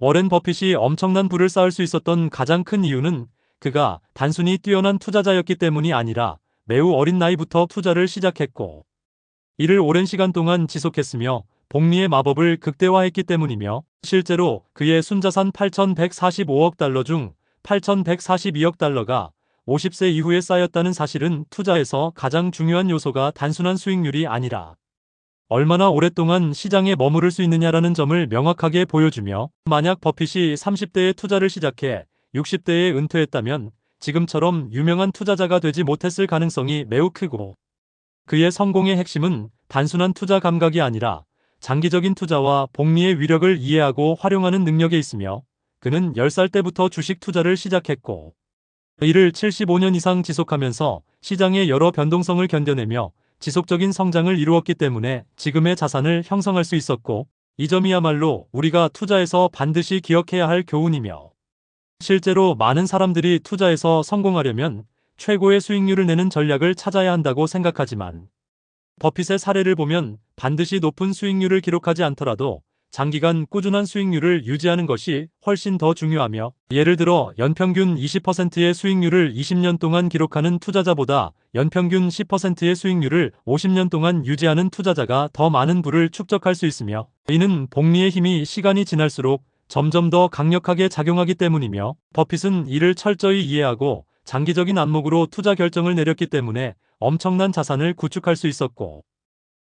워렌 버핏이 엄청난 부를 쌓을 수 있었던 가장 큰 이유는 그가 단순히 뛰어난 투자자였기 때문이 아니라 매우 어린 나이부터 투자를 시작했고 이를 오랜 시간 동안 지속했으며 복리의 마법을 극대화했기 때문이며 실제로 그의 순자산 8,145억 달러 중 8,142억 달러가 50세 이후에 쌓였다는 사실은 투자에서 가장 중요한 요소가 단순한 수익률이 아니라 얼마나 오랫동안 시장에 머무를 수 있느냐라는 점을 명확하게 보여주며 만약 버핏이 30대에 투자를 시작해 60대에 은퇴했다면 지금처럼 유명한 투자자가 되지 못했을 가능성이 매우 크고 그의 성공의 핵심은 단순한 투자 감각이 아니라 장기적인 투자와 복리의 위력을 이해하고 활용하는 능력에 있으며 그는 10살 때부터 주식 투자를 시작했고 이를 75년 이상 지속하면서 시장의 여러 변동성을 견뎌내며 지속적인 성장을 이루었기 때문에 지금의 자산을 형성할 수 있었고 이 점이야말로 우리가 투자에서 반드시 기억해야 할 교훈이며 실제로 많은 사람들이 투자에서 성공하려면 최고의 수익률을 내는 전략을 찾아야 한다고 생각하지만 버핏의 사례를 보면 반드시 높은 수익률을 기록하지 않더라도 장기간 꾸준한 수익률을 유지하는 것이 훨씬 더 중요하며 예를 들어 연평균 20%의 수익률을 20년 동안 기록하는 투자자보다 연평균 10%의 수익률을 50년 동안 유지하는 투자자가 더 많은 부를 축적할 수 있으며 이는 복리의 힘이 시간이 지날수록 점점 더 강력하게 작용하기 때문이며 버핏은 이를 철저히 이해하고 장기적인 안목으로 투자 결정을 내렸기 때문에 엄청난 자산을 구축할 수 있었고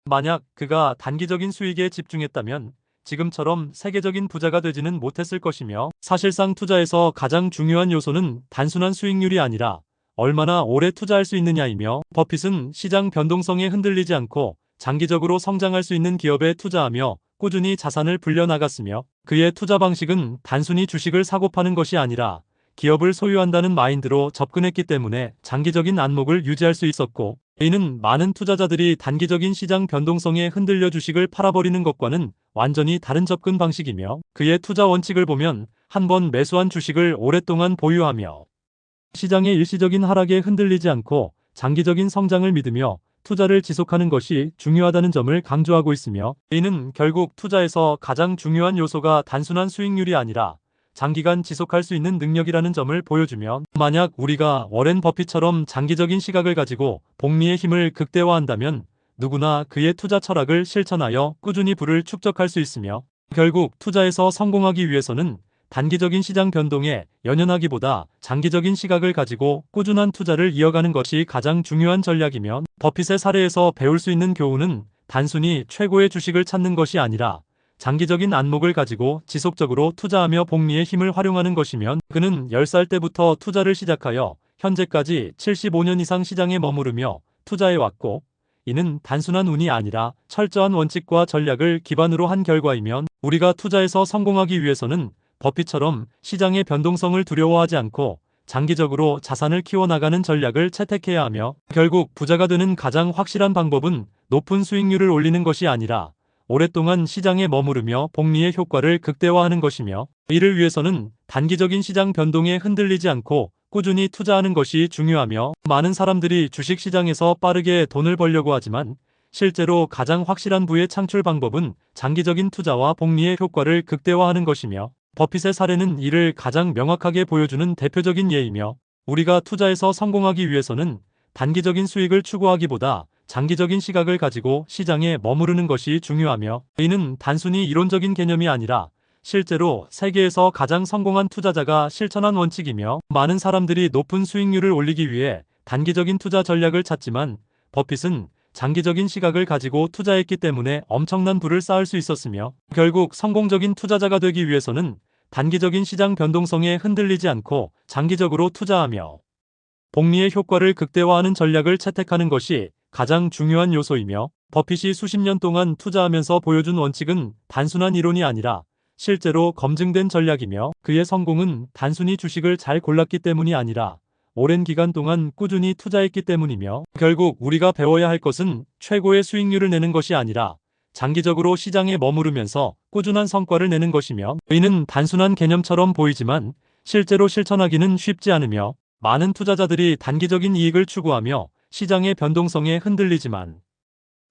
만약 그가 단기적인 수익에 집중했다면 지금처럼 세계적인 부자가 되지는 못했을 것이며 사실상 투자에서 가장 중요한 요소는 단순한 수익률이 아니라 얼마나 오래 투자할 수 있느냐이며 버핏은 시장 변동성에 흔들리지 않고 장기적으로 성장할 수 있는 기업에 투자하며 꾸준히 자산을 불려나갔으며 그의 투자 방식은 단순히 주식을 사고 파는 것이 아니라 기업을 소유한다는 마인드로 접근했기 때문에 장기적인 안목을 유지할 수 있었고 이는 많은 투자자들이 단기적인 시장 변동성에 흔들려 주식을 팔아버리는 것과는 완전히 다른 접근 방식이며 그의 투자 원칙을 보면 한 번 매수한 주식을 오랫동안 보유하며 시장의 일시적인 하락에 흔들리지 않고 장기적인 성장을 믿으며 투자를 지속하는 것이 중요하다는 점을 강조하고 있으며 이는 결국 투자에서 가장 중요한 요소가 단순한 수익률이 아니라 장기간 지속할 수 있는 능력이라는 점을 보여주며 만약 우리가 워렌 버핏처럼 장기적인 시각을 가지고 복리의 힘을 극대화한다면 누구나 그의 투자 철학을 실천하여 꾸준히 부를 축적할 수 있으며 결국 투자에서 성공하기 위해서는 단기적인 시장 변동에 연연하기보다 장기적인 시각을 가지고 꾸준한 투자를 이어가는 것이 가장 중요한 전략이며 버핏의 사례에서 배울 수 있는 교훈은 단순히 최고의 주식을 찾는 것이 아니라 장기적인 안목을 가지고 지속적으로 투자하며 복리의 힘을 활용하는 것이면 그는 10살 때부터 투자를 시작하여 현재까지 75년 이상 시장에 머무르며 투자해왔고 이는 단순한 운이 아니라 철저한 원칙과 전략을 기반으로 한 결과이면 우리가 투자에서 성공하기 위해서는 버핏처럼 시장의 변동성을 두려워하지 않고 장기적으로 자산을 키워나가는 전략을 채택해야 하며 결국 부자가 되는 가장 확실한 방법은 높은 수익률을 올리는 것이 아니라 오랫동안 시장에 머무르며 복리의 효과를 극대화하는 것이며 이를 위해서는 단기적인 시장 변동에 흔들리지 않고 꾸준히 투자하는 것이 중요하며 많은 사람들이 주식시장에서 빠르게 돈을 벌려고 하지만 실제로 가장 확실한 부의 창출 방법은 장기적인 투자와 복리의 효과를 극대화하는 것이며 버핏의 사례는 이를 가장 명확하게 보여주는 대표적인 예이며 우리가 투자에서 성공하기 위해서는 단기적인 수익을 추구하기보다 장기적인 시각을 가지고 시장에 머무르는 것이 중요하며 이는 단순히 이론적인 개념이 아니라 실제로 세계에서 가장 성공한 투자자가 실천한 원칙이며 많은 사람들이 높은 수익률을 올리기 위해 단기적인 투자 전략을 찾지만 버핏은 장기적인 시각을 가지고 투자했기 때문에 엄청난 부를 쌓을 수 있었으며 결국 성공적인 투자자가 되기 위해서는 단기적인 시장 변동성에 흔들리지 않고 장기적으로 투자하며 복리의 효과를 극대화하는 전략을 채택하는 것이 가장 중요한 요소이며 버핏이 수십 년 동안 투자하면서 보여준 원칙은 단순한 이론이 아니라 실제로 검증된 전략이며 그의 성공은 단순히 주식을 잘 골랐기 때문이 아니라 오랜 기간 동안 꾸준히 투자했기 때문이며 결국 우리가 배워야 할 것은 최고의 수익률을 내는 것이 아니라 장기적으로 시장에 머무르면서 꾸준한 성과를 내는 것이며 이는 단순한 개념처럼 보이지만 실제로 실천하기는 쉽지 않으며 많은 투자자들이 단기적인 이익을 추구하며 시장의 변동성에 흔들리지만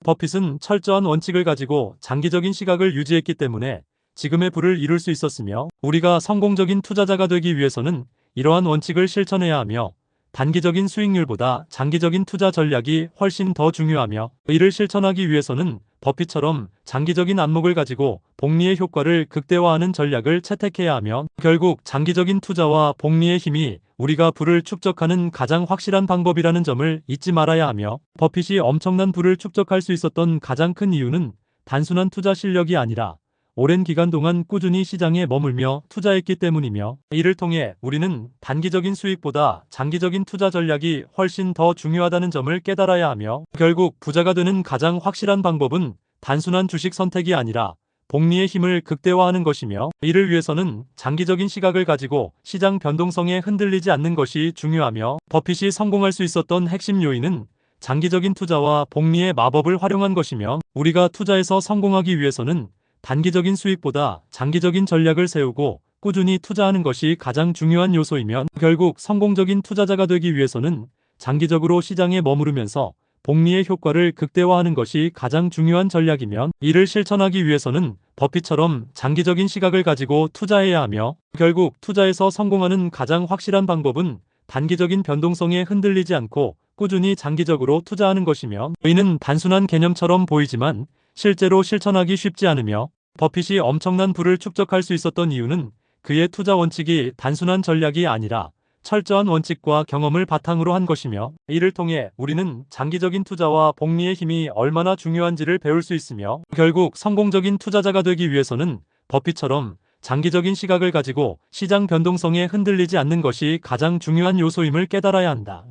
버핏은 철저한 원칙을 가지고 장기적인 시각을 유지했기 때문에 지금의 부를 이룰 수 있었으며, 우리가 성공적인 투자자가 되기 위해서는 이러한 원칙을 실천해야 하며, 단기적인 수익률보다 장기적인 투자 전략이 훨씬 더 중요하며, 이를 실천하기 위해서는 버핏처럼 장기적인 안목을 가지고 복리의 효과를 극대화하는 전략을 채택해야 하며, 결국 장기적인 투자와 복리의 힘이 우리가 부를 축적하는 가장 확실한 방법이라는 점을 잊지 말아야 하며, 버핏이 엄청난 부를 축적할 수 있었던 가장 큰 이유는 단순한 투자 실력이 아니라 오랜 기간 동안 꾸준히 시장에 머물며 투자했기 때문이며, 이를 통해 우리는 단기적인 수익보다 장기적인 투자 전략이 훨씬 더 중요하다는 점을 깨달아야 하며, 결국 부자가 되는 가장 확실한 방법은 단순한 주식 선택이 아니라 복리의 힘을 극대화하는 것이며, 이를 위해서는 장기적인 시각을 가지고 시장 변동성에 흔들리지 않는 것이 중요하며, 버핏이 성공할 수 있었던 핵심 요인은 장기적인 투자와 복리의 마법을 활용한 것이며, 우리가 투자에서 성공하기 위해서는 단기적인 수익보다 장기적인 전략을 세우고 꾸준히 투자하는 것이 가장 중요한 요소이며, 결국 성공적인 투자자가 되기 위해서는 장기적으로 시장에 머무르면서 복리의 효과를 극대화하는 것이 가장 중요한 전략이며, 이를 실천하기 위해서는 버핏처럼 장기적인 시각을 가지고 투자해야 하며, 결국 투자에서 성공하는 가장 확실한 방법은 단기적인 변동성에 흔들리지 않고 꾸준히 장기적으로 투자하는 것이며, 이는 단순한 개념처럼 보이지만 실제로 실천하기 쉽지 않으며, 버핏이 엄청난 부를 축적할 수 있었던 이유는 그의 투자 원칙이 단순한 전략이 아니라 철저한 원칙과 경험을 바탕으로 한 것이며, 이를 통해 우리는 장기적인 투자와 복리의 힘이 얼마나 중요한지를 배울 수 있으며, 결국 성공적인 투자자가 되기 위해서는 버핏처럼 장기적인 시각을 가지고 시장 변동성에 흔들리지 않는 것이 가장 중요한 요소임을 깨달아야 한다.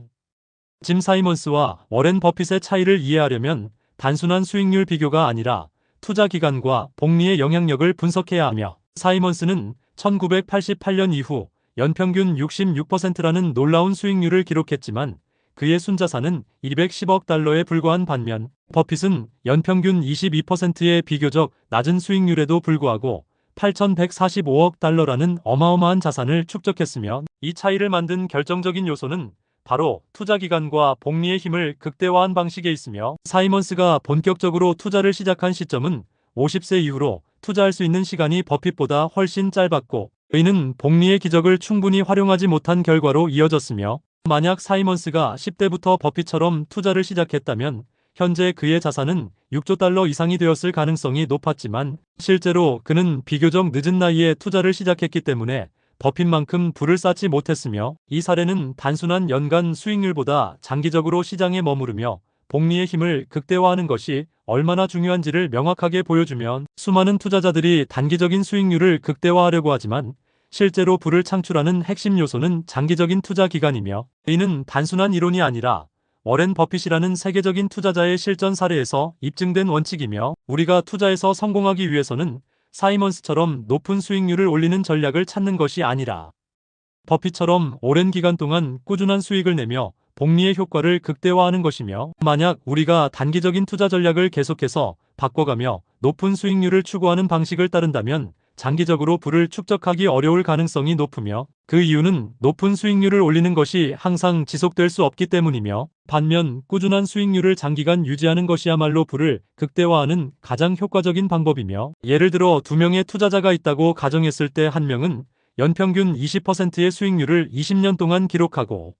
짐 사이먼스와 워렌 버핏의 차이를 이해하려면 단순한 수익률 비교가 아니라 투자 기간과 복리의 영향력을 분석해야 하며, 사이먼스는 1988년 이후 연평균 66%라는 놀라운 수익률을 기록했지만 그의 순자산은 210억 달러에 불과한 반면, 버핏은 연평균 22%의 비교적 낮은 수익률에도 불구하고 8,145억 달러라는 어마어마한 자산을 축적했으며, 이 차이를 만든 결정적인 요소는 바로 투자 기간과 복리의 힘을 극대화한 방식에 있으며, 사이먼스가 본격적으로 투자를 시작한 시점은 50세 이후로 투자할 수 있는 시간이 버핏보다 훨씬 짧았고, 이는 복리의 기적을 충분히 활용하지 못한 결과로 이어졌으며, 만약 사이먼스가 10대부터 버핏처럼 투자를 시작했다면 현재 그의 자산은 6조 달러 이상이 되었을 가능성이 높았지만, 실제로 그는 비교적 늦은 나이에 투자를 시작했기 때문에 버핏만큼 부를 쌓지 못했으며, 이 사례는 단순한 연간 수익률보다 장기적으로 시장에 머무르며 복리의 힘을 극대화하는 것이 얼마나 중요한지를 명확하게 보여주며, 수많은 투자자들이 단기적인 수익률을 극대화하려고 하지만 실제로 부를 창출하는 핵심 요소는 장기적인 투자 기간이며, 이는 단순한 이론이 아니라 워렌 버핏이라는 세계적인 투자자의 실전 사례에서 입증된 원칙이며, 우리가 투자에서 성공하기 위해서는 사이먼스처럼 높은 수익률을 올리는 전략을 찾는 것이 아니라 버핏처럼 오랜 기간 동안 꾸준한 수익을 내며 복리의 효과를 극대화하는 것이며, 만약 우리가 단기적인 투자 전략을 계속해서 바꿔가며 높은 수익률을 추구하는 방식을 따른다면 장기적으로 부를 축적하기 어려울 가능성이 높으며, 그 이유는 높은 수익률을 올리는 것이 항상 지속될 수 없기 때문이며, 반면 꾸준한 수익률을 장기간 유지하는 것이야말로 부를 극대화하는 가장 효과적인 방법이며, 예를 들어 2명의 투자자가 있다고 가정했을 때 한 명은 연평균 20%의 수익률을 20년 동안 기록하고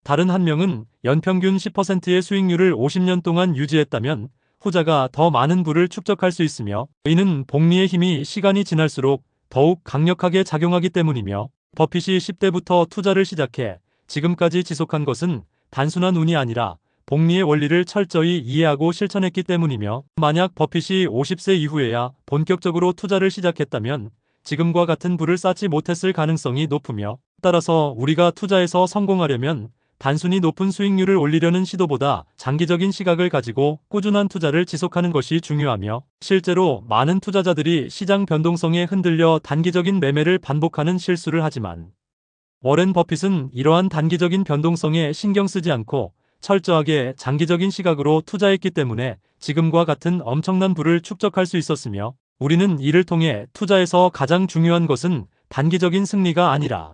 다른 한 명은 연평균 10%의 수익률을 50년 동안 유지했다면 후자가 더 많은 부를 축적할 수 있으며, 이는 복리의 힘이 시간이 지날수록 더욱 강력하게 작용하기 때문이며, 버핏이 10대부터 투자를 시작해 지금까지 지속한 것은 단순한 운이 아니라 복리의 원리를 철저히 이해하고 실천했기 때문이며, 만약 버핏이 50세 이후에야 본격적으로 투자를 시작했다면 지금과 같은 부를 쌓지 못했을 가능성이 높으며, 따라서 우리가 투자에서 성공하려면 단순히 높은 수익률을 올리려는 시도보다 장기적인 시각을 가지고 꾸준한 투자를 지속하는 것이 중요하며, 실제로 많은 투자자들이 시장 변동성에 흔들려 단기적인 매매를 반복하는 실수를 하지만, 워렌 버핏은 이러한 단기적인 변동성에 신경 쓰지 않고 철저하게 장기적인 시각으로 투자했기 때문에 지금과 같은 엄청난 부를 축적할 수 있었으며, 우리는 이를 통해 투자에서 가장 중요한 것은 단기적인 승리가 아니라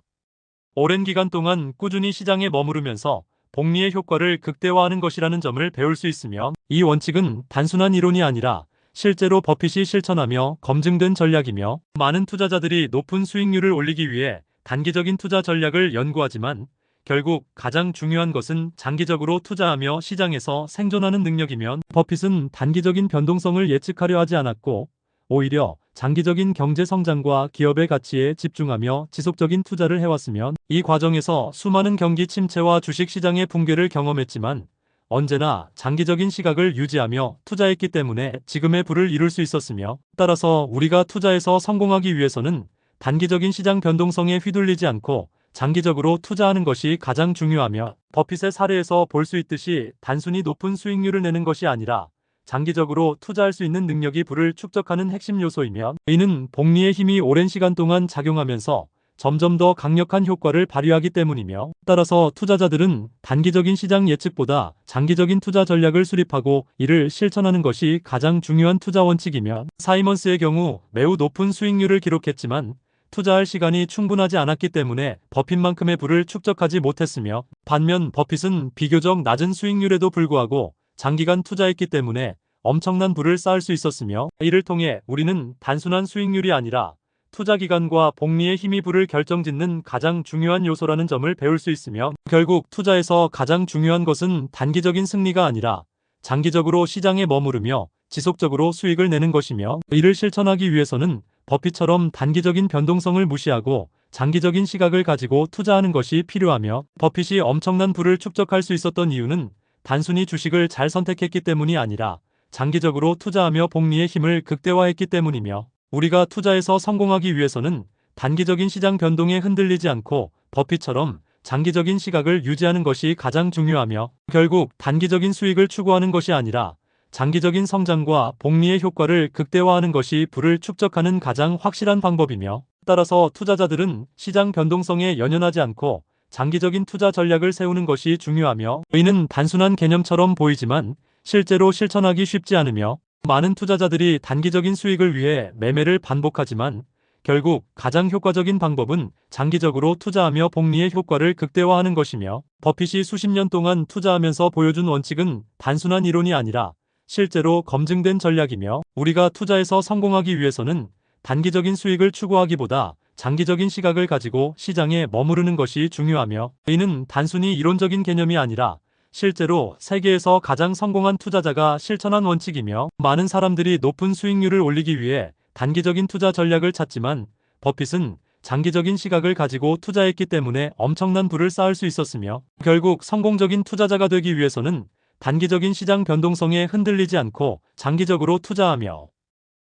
오랜 기간 동안 꾸준히 시장에 머무르면서 복리의 효과를 극대화하는 것이라는 점을 배울 수 있으며, 이 원칙은 단순한 이론이 아니라 실제로 버핏이 실천하며 검증된 전략이며 많은 투자자들이 높은 수익률을 올리기 위해 단기적인 투자 전략을 연구하지만 결국 가장 중요한 것은 장기적으로 투자하며 시장에서 생존하는 능력이면 버핏은 단기적인 변동성을 예측하려 하지 않았고 오히려 장기적인 경제 성장과 기업의 가치에 집중하며 지속적인 투자를 해왔으면 이 과정에서 수많은 경기 침체와 주식 시장의 붕괴를 경험했지만 언제나 장기적인 시각을 유지하며 투자했기 때문에 지금의 부를 이룰 수 있었으며 따라서 우리가 투자에서 성공하기 위해서는 단기적인 시장 변동성에 휘둘리지 않고 장기적으로 투자하는 것이 가장 중요하며 버핏의 사례에서 볼 수 있듯이 단순히 높은 수익률을 내는 것이 아니라 장기적으로 투자할 수 있는 능력이 부를 축적하는 핵심 요소이며 이는 복리의 힘이 오랜 시간 동안 작용하면서 점점 더 강력한 효과를 발휘하기 때문이며 따라서 투자자들은 단기적인 시장 예측보다 장기적인 투자 전략을 수립하고 이를 실천하는 것이 가장 중요한 투자 원칙이며 사이먼스의 경우 매우 높은 수익률을 기록했지만 투자할 시간이 충분하지 않았기 때문에 버핏만큼의 부를 축적하지 못했으며 반면 버핏은 비교적 낮은 수익률에도 불구하고 장기간 투자했기 때문에 엄청난 부를 쌓을 수 있었으며 이를 통해 우리는 단순한 수익률이 아니라 투자 기간과 복리의 힘이 부를 결정짓는 가장 중요한 요소라는 점을 배울 수 있으며 결국 투자에서 가장 중요한 것은 단기적인 승리가 아니라 장기적으로 시장에 머무르며 지속적으로 수익을 내는 것이며 이를 실천하기 위해서는 버핏처럼 단기적인 변동성을 무시하고 장기적인 시각을 가지고 투자하는 것이 필요하며 버핏이 엄청난 부를 축적할 수 있었던 이유는 단순히 주식을 잘 선택했기 때문이 아니라 장기적으로 투자하며 복리의 힘을 극대화했기 때문이며 우리가 투자에서 성공하기 위해서는 단기적인 시장 변동에 흔들리지 않고 버핏처럼 장기적인 시각을 유지하는 것이 가장 중요하며 결국 단기적인 수익을 추구하는 것이 아니라 장기적인 성장과 복리의 효과를 극대화하는 것이 부를 축적하는 가장 확실한 방법이며 따라서 투자자들은 시장 변동성에 연연하지 않고 장기적인 투자 전략을 세우는 것이 중요하며 이는 단순한 개념처럼 보이지만 실제로 실천하기 쉽지 않으며 많은 투자자들이 단기적인 수익을 위해 매매를 반복하지만 결국 가장 효과적인 방법은 장기적으로 투자하며 복리의 효과를 극대화하는 것이며 버핏이 수십 년 동안 투자하면서 보여준 원칙은 단순한 이론이 아니라 실제로 검증된 전략이며 우리가 투자에서 성공하기 위해서는 단기적인 수익을 추구하기보다 장기적인 시각을 가지고 시장에 머무르는 것이 중요하며 이는 단순히 이론적인 개념이 아니라 실제로 세계에서 가장 성공한 투자자가 실천한 원칙이며 많은 사람들이 높은 수익률을 올리기 위해 단기적인 투자 전략을 찾지만 버핏은 장기적인 시각을 가지고 투자했기 때문에 엄청난 부를 쌓을 수 있었으며 결국 성공적인 투자자가 되기 위해서는 단기적인 시장 변동성에 흔들리지 않고 장기적으로 투자하며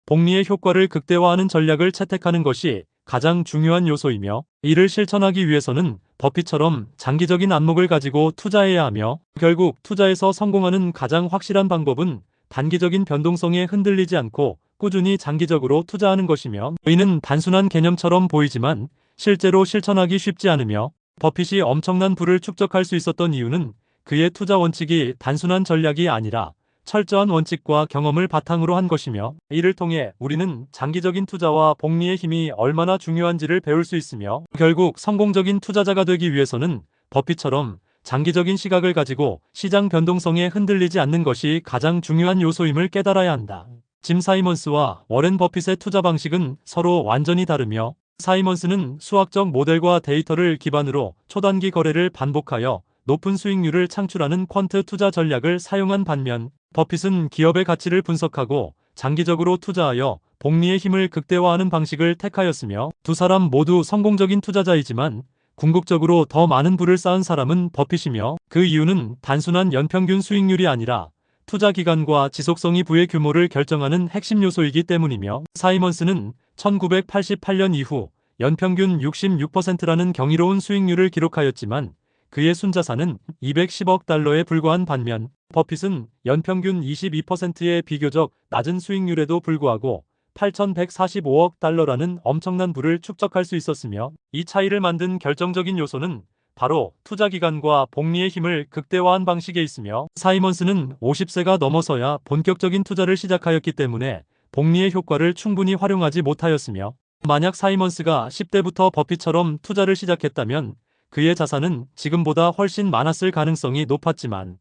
복리의 효과를 극대화하는 전략을 채택하는 것이 가장 중요한 요소이며 이를 실천하기 위해서는 버핏처럼 장기적인 안목을 가지고 투자해야 하며 결국 투자에서 성공하는 가장 확실한 방법은 단기적인 변동성에 흔들리지 않고 꾸준히 장기적으로 투자하는 것이며 이는 단순한 개념처럼 보이지만 실제로 실천하기 쉽지 않으며 버핏이 엄청난 부를 축적할 수 있었던 이유는 그의 투자 원칙이 단순한 전략이 아니라 철저한 원칙과 경험을 바탕으로 한 것이며 이를 통해 우리는 장기적인 투자와 복리의 힘이 얼마나 중요한지를 배울 수 있으며 결국 성공적인 투자자가 되기 위해서는 버핏처럼 장기적인 시각을 가지고 시장 변동성에 흔들리지 않는 것이 가장 중요한 요소임을 깨달아야 한다. 짐 사이먼스와 워렌 버핏의 투자 방식은 서로 완전히 다르며 사이먼스는 수학적 모델과 데이터를 기반으로 초단기 거래를 반복하여 높은 수익률을 창출하는 퀀트 투자 전략을 사용한 반면 버핏은 기업의 가치를 분석하고 장기적으로 투자하여 복리의 힘을 극대화하는 방식을 택하였으며 두 사람 모두 성공적인 투자자이지만 궁극적으로 더 많은 부를 쌓은 사람은 버핏이며 그 이유는 단순한 연평균 수익률이 아니라 투자 기간과 지속성이 부의 규모를 결정하는 핵심 요소이기 때문이며 사이먼스는 1988년 이후 연평균 66%라는 경이로운 수익률을 기록하였지만 그의 순자산은 210억 달러에 불과한 반면 버핏은 연평균 22%의 비교적 낮은 수익률에도 불구하고 8,145억 달러라는 엄청난 부를 축적할 수 있었으며 이 차이를 만든 결정적인 요소는 바로 투자 기간과 복리의 힘을 극대화한 방식에 있으며 사이먼스는 50세가 넘어서야 본격적인 투자를 시작하였기 때문에 복리의 효과를 충분히 활용하지 못하였으며 만약 사이먼스가 10대부터 버핏처럼 투자를 시작했다면 그의 자산은 지금보다 훨씬 많았을 가능성이 높았지만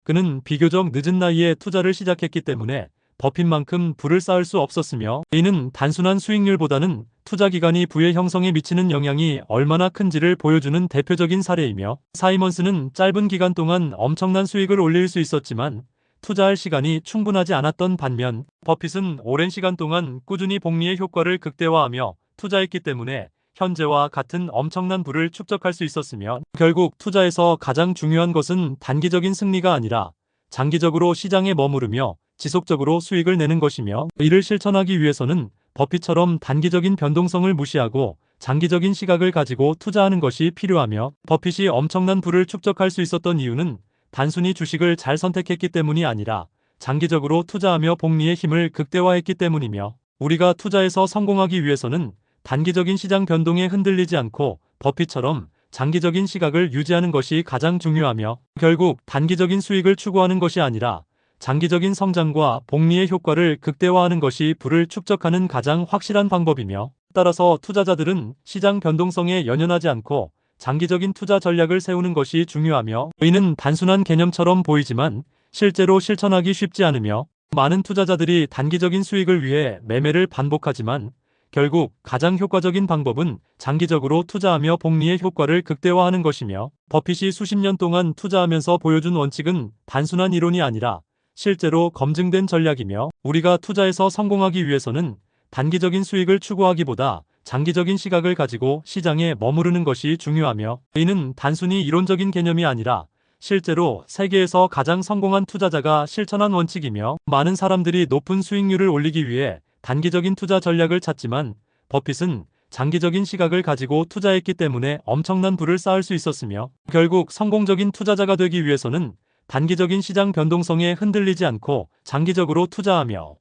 그는 비교적 늦은 나이에 투자를 시작했기 때문에 버핏만큼 부를 쌓을 수 없었으며, 이는 단순한 수익률보다는 투자 기간이 부의 형성에 미치는 영향이 얼마나 큰지를 보여주는 대표적인 사례이며, 사이먼스는 짧은 기간 동안 엄청난 수익을 올릴 수 있었지만 투자할 시간이 충분하지 않았던 반면, 버핏은 오랜 시간 동안 꾸준히 복리의 효과를 극대화하며 투자했기 때문에 현재와 같은 엄청난 부를 축적할 수 있었으며, 결국 투자에서 가장 중요한 것은 단기적인 승리가 아니라 장기적으로 시장에 머무르며 지속적으로 수익을 내는 것이며, 이를 실천하기 위해서는 버핏처럼 단기적인 변동성을 무시하고 장기적인 시각을 가지고 투자하는 것이 필요하며, 버핏이 엄청난 부를 축적할 수 있었던 이유는 단순히 주식을 잘 선택했기 때문이 아니라 장기적으로 투자하며 복리의 힘을 극대화했기 때문이며, 우리가 투자에서 성공하기 위해서는 단기적인 시장 변동에 흔들리지 않고 버핏처럼 장기적인 시각을 유지하는 것이 가장 중요하며, 결국 단기적인 수익을 추구하는 것이 아니라 장기적인 성장과 복리의 효과를 극대화하는 것이 부를 축적하는 가장 확실한 방법이며, 따라서 투자자들은 시장 변동성에 연연하지 않고 장기적인 투자 전략을 세우는 것이 중요하며, 이는 단순한 개념처럼 보이지만 실제로 실천하기 쉽지 않으며, 많은 투자자들이 단기적인 수익을 위해 매매를 반복하지만 결국 가장 효과적인 방법은 장기적으로 투자하며 복리의 효과를 극대화하는 것이며, 버핏이 수십 년 동안 투자하면서 보여준 원칙은 단순한 이론이 아니라 실제로 검증된 전략이며, 우리가 투자에서 성공하기 위해서는 단기적인 수익을 추구하기보다 장기적인 시각을 가지고 시장에 머무르는 것이 중요하며, 이는 단순히 이론적인 개념이 아니라 실제로 세계에서 가장 성공한 투자자가 실천한 원칙이며, 많은 사람들이 높은 수익률을 올리기 위해 단기적인 투자 전략을 찾지만 버핏은 장기적인 시각을 가지고 투자했기 때문에 엄청난 부를 쌓을 수 있었으며, 결국 성공적인 투자자가 되기 위해서는 단기적인 시장 변동성에 흔들리지 않고 장기적으로 투자하며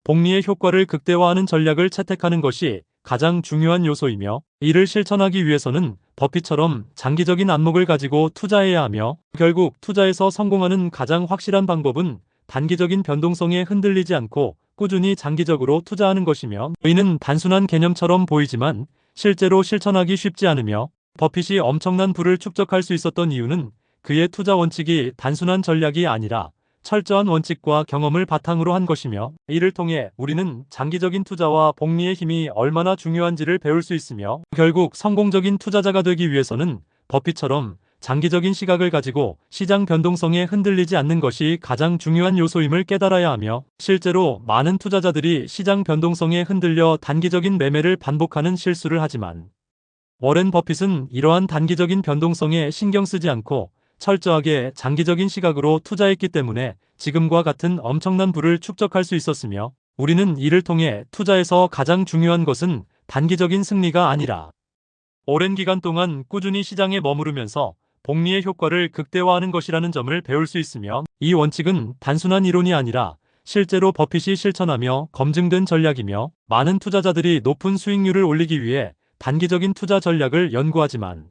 복리의 효과를 극대화하는 전략을 채택하는 것이 가장 중요한 요소이며, 이를 실천하기 위해서는 버핏처럼 장기적인 안목을 가지고 투자해야 하며, 결국 투자에서 성공하는 가장 확실한 방법은 단기적인 변동성에 흔들리지 않고 꾸준히 장기적으로 투자하는 것이며, 이는 단순한 개념처럼 보이지만 실제로 실천하기 쉽지 않으며, 버핏이 엄청난 부를 축적할 수 있었던 이유는 그의 투자 원칙이 단순한 전략이 아니라 철저한 원칙과 경험을 바탕으로 한 것이며, 이를 통해 우리는 장기적인 투자와 복리의 힘이 얼마나 중요한지를 배울 수 있으며, 결국 성공적인 투자자가 되기 위해서는 버핏처럼 장기적인 시각을 가지고 시장 변동성에 흔들리지 않는 것이 가장 중요한 요소임을 깨달아야 하며, 실제로 많은 투자자들이 시장 변동성에 흔들려 단기적인 매매를 반복하는 실수를 하지만, 워렌 버핏은 이러한 단기적인 변동성에 신경 쓰지 않고 철저하게 장기적인 시각으로 투자했기 때문에 지금과 같은 엄청난 부를 축적할 수 있었으며, 우리는 이를 통해 투자에서 가장 중요한 것은 단기적인 승리가 아니라 오랜 기간 동안 꾸준히 시장에 머무르면서 복리의 효과를 극대화하는 것이라는 점을 배울 수 있으며, 이 원칙은 단순한 이론이 아니라 실제로 버핏이 실천하며 검증된 전략이며, 많은 투자자들이 높은 수익률을 올리기 위해 단기적인 투자 전략을 연구하지만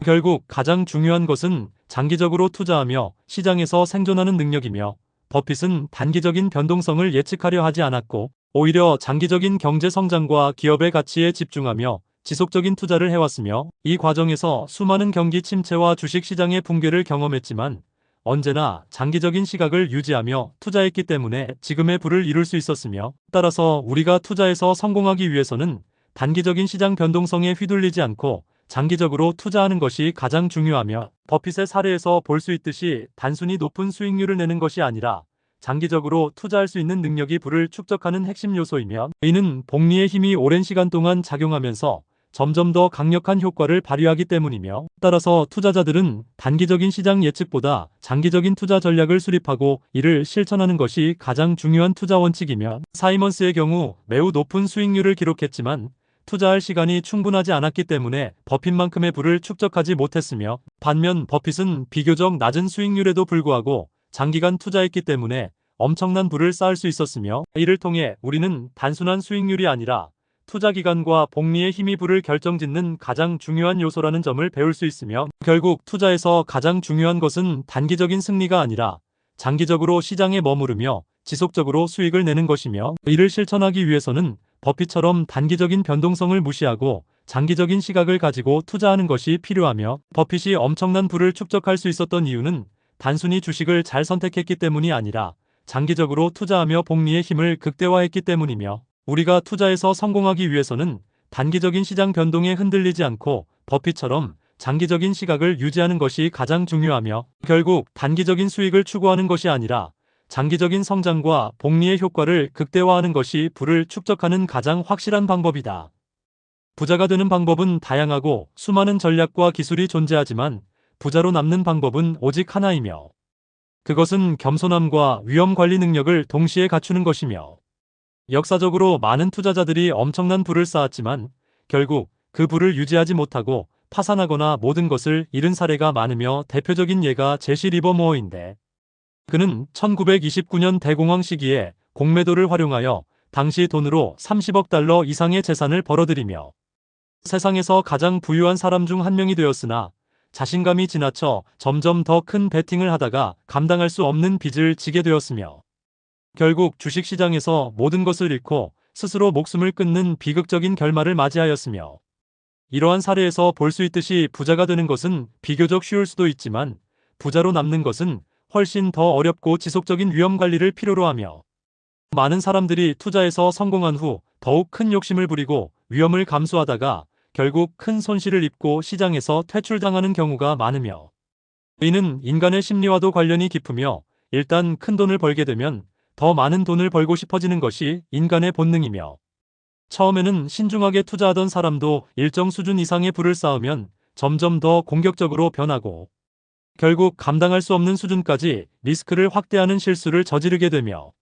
결국 가장 중요한 것은 장기적으로 투자하며 시장에서 생존하는 능력이며, 버핏은 단기적인 변동성을 예측하려 하지 않았고 오히려 장기적인 경제 성장과 기업의 가치에 집중하며 지속적인 투자를 해왔으며, 이 과정에서 수많은 경기 침체와 주식시장의 붕괴를 경험했지만 언제나 장기적인 시각을 유지하며 투자했기 때문에 지금의 부를 이룰 수 있었으며, 따라서 우리가 투자에서 성공하기 위해서는 단기적인 시장 변동성에 휘둘리지 않고 장기적으로 투자하는 것이 가장 중요하며, 버핏의 사례에서 볼 수 있듯이 단순히 높은 수익률을 내는 것이 아니라 장기적으로 투자할 수 있는 능력이 부를 축적하는 핵심 요소이며, 이는 복리의 힘이 오랜 시간 동안 작용하면서 점점 더 강력한 효과를 발휘하기 때문이며, 따라서 투자자들은 단기적인 시장 예측보다 장기적인 투자 전략을 수립하고 이를 실천하는 것이 가장 중요한 투자 원칙이며, 사이먼스의 경우 매우 높은 수익률을 기록했지만 투자할 시간이 충분하지 않았기 때문에 버핏만큼의 부를 축적하지 못했으며, 반면 버핏은 비교적 낮은 수익률에도 불구하고 장기간 투자했기 때문에 엄청난 부를 쌓을 수 있었으며, 이를 통해 우리는 단순한 수익률이 아니라 투자 기간과 복리의 힘이 부를 결정짓는 가장 중요한 요소라는 점을 배울 수 있으며, 결국 투자에서 가장 중요한 것은 단기적인 승리가 아니라 장기적으로 시장에 머무르며 지속적으로 수익을 내는 것이며, 이를 실천하기 위해서는 버핏처럼 단기적인 변동성을 무시하고 장기적인 시각을 가지고 투자하는 것이 필요하며, 버핏이 엄청난 부를 축적할 수 있었던 이유는 단순히 주식을 잘 선택했기 때문이 아니라 장기적으로 투자하며 복리의 힘을 극대화했기 때문이며, 우리가 투자에서 성공하기 위해서는 단기적인 시장 변동에 흔들리지 않고 버핏처럼 장기적인 시각을 유지하는 것이 가장 중요하며, 결국 단기적인 수익을 추구하는 것이 아니라 장기적인 성장과 복리의 효과를 극대화하는 것이 부를 축적하는 가장 확실한 방법이다. 부자가 되는 방법은 다양하고 수많은 전략과 기술이 존재하지만 부자로 남는 방법은 오직 하나이며, 그것은 겸손함과 위험 관리 능력을 동시에 갖추는 것이며, 역사적으로 많은 투자자들이 엄청난 부를 쌓았지만 결국 그 부를 유지하지 못하고 파산하거나 모든 것을 잃은 사례가 많으며, 대표적인 예가 제시 리버모어인데, 그는 1929년 대공황 시기에 공매도를 활용하여 당시 돈으로 30억 달러 이상의 재산을 벌어들이며 세상에서 가장 부유한 사람 중 한 명이 되었으나, 자신감이 지나쳐 점점 더 큰 베팅을 하다가 감당할 수 없는 빚을 지게 되었으며, 결국 주식시장에서 모든 것을 잃고 스스로 목숨을 끊는 비극적인 결말을 맞이하였으며, 이러한 사례에서 볼 수 있듯이 부자가 되는 것은 비교적 쉬울 수도 있지만 부자로 남는 것은 훨씬 더 어렵고 지속적인 위험 관리를 필요로 하며, 많은 사람들이 투자에서 성공한 후 더욱 큰 욕심을 부리고 위험을 감수하다가 결국 큰 손실을 입고 시장에서 퇴출당하는 경우가 많으며, 이는 인간의 심리와도 관련이 깊으며, 일단 큰 돈을 벌게 되면 더 많은 돈을 벌고 싶어지는 것이 인간의 본능이며, 처음에는 신중하게 투자하던 사람도 일정 수준 이상의 부를 쌓으면 점점 더 공격적으로 변하고 결국 감당할 수 없는 수준까지 리스크를 확대하는 실수를 저지르게 되며,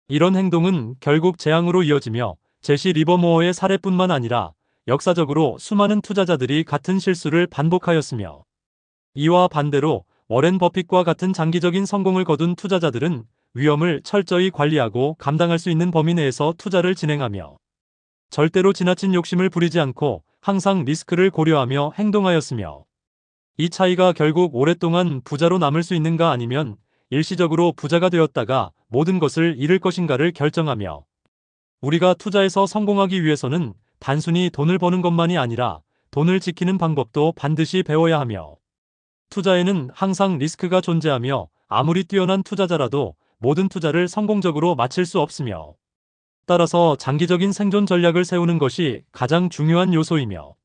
이런 행동은 결국 재앙으로 이어지며, 제시 리버모어의 사례뿐만 아니라 역사적으로 수많은 투자자들이 같은 실수를 반복하였으며, 이와 반대로 워렌 버핏과 같은 장기적인 성공을 거둔 투자자들은 위험을 철저히 관리하고 감당할 수 있는 범위 내에서 투자를 진행하며 절대로 지나친 욕심을 부리지 않고 항상 리스크를 고려하며 행동하였으며, 이 차이가 결국 오랫동안 부자로 남을 수 있는가 아니면 일시적으로 부자가 되었다가 모든 것을 잃을 것인가를 결정하며, 우리가 투자에서 성공하기 위해서는 단순히 돈을 버는 것만이 아니라 돈을 지키는 방법도 반드시 배워야 하며, 투자에는 항상 리스크가 존재하며 아무리 뛰어난 투자자라도 모든 투자를 성공적으로 마칠 수 없으며, 따라서 장기적인 생존 전략을 세우는 것이 가장 중요한 요소이며,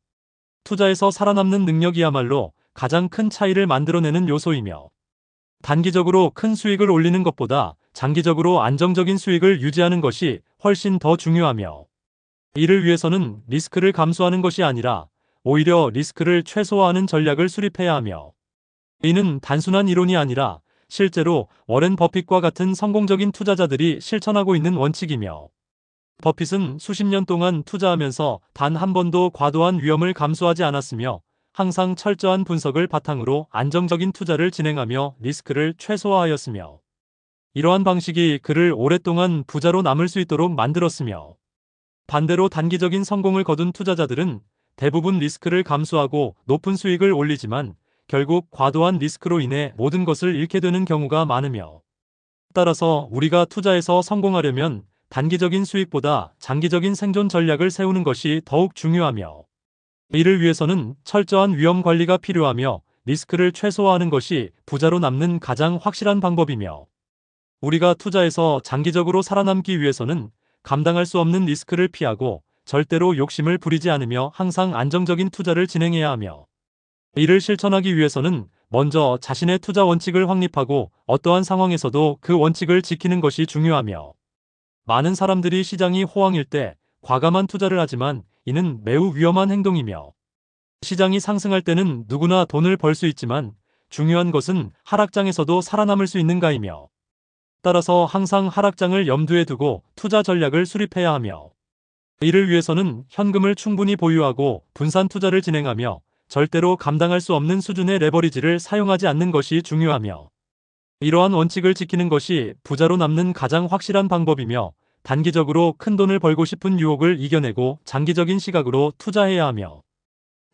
투자에서 살아남는 능력이야말로 가장 큰 차이를 만들어내는 요소이며, 단기적으로 큰 수익을 올리는 것보다 장기적으로 안정적인 수익을 유지하는 것이 훨씬 더 중요하며, 이를 위해서는 리스크를 감수하는 것이 아니라 오히려 리스크를 최소화하는 전략을 수립해야 하며, 이는 단순한 이론이 아니라 실제로 워렌 버핏과 같은 성공적인 투자자들이 실천하고 있는 원칙이며, 버핏은 수십 년 동안 투자하면서 단 한 번도 과도한 위험을 감수하지 않았으며 항상 철저한 분석을 바탕으로 안정적인 투자를 진행하며 리스크를 최소화하였으며, 이러한 방식이 그를 오랫동안 부자로 남을 수 있도록 만들었으며, 반대로 단기적인 성공을 거둔 투자자들은 대부분 리스크를 감수하고 높은 수익을 올리지만 결국 과도한 리스크로 인해 모든 것을 잃게 되는 경우가 많으며, 따라서 우리가 투자에서 성공하려면 단기적인 수익보다 장기적인 생존 전략을 세우는 것이 더욱 중요하며, 이를 위해서는 철저한 위험 관리가 필요하며 리스크를 최소화하는 것이 부자로 남는 가장 확실한 방법이며, 우리가 투자에서 장기적으로 살아남기 위해서는 감당할 수 없는 리스크를 피하고 절대로 욕심을 부리지 않으며 항상 안정적인 투자를 진행해야 하며, 이를 실천하기 위해서는 먼저 자신의 투자 원칙을 확립하고 어떠한 상황에서도 그 원칙을 지키는 것이 중요하며, 많은 사람들이 시장이 호황일 때 과감한 투자를 하지만 이는 매우 위험한 행동이며, 시장이 상승할 때는 누구나 돈을 벌 수 있지만 중요한 것은 하락장에서도 살아남을 수 있는가이며, 따라서 항상 하락장을 염두에 두고 투자 전략을 수립해야 하며, 이를 위해서는 현금을 충분히 보유하고 분산 투자를 진행하며 절대로 감당할 수 없는 수준의 레버리지를 사용하지 않는 것이 중요하며, 이러한 원칙을 지키는 것이 부자로 남는 가장 확실한 방법이며, 단기적으로 큰 돈을 벌고 싶은 유혹을 이겨내고 장기적인 시각으로 투자해야 하며,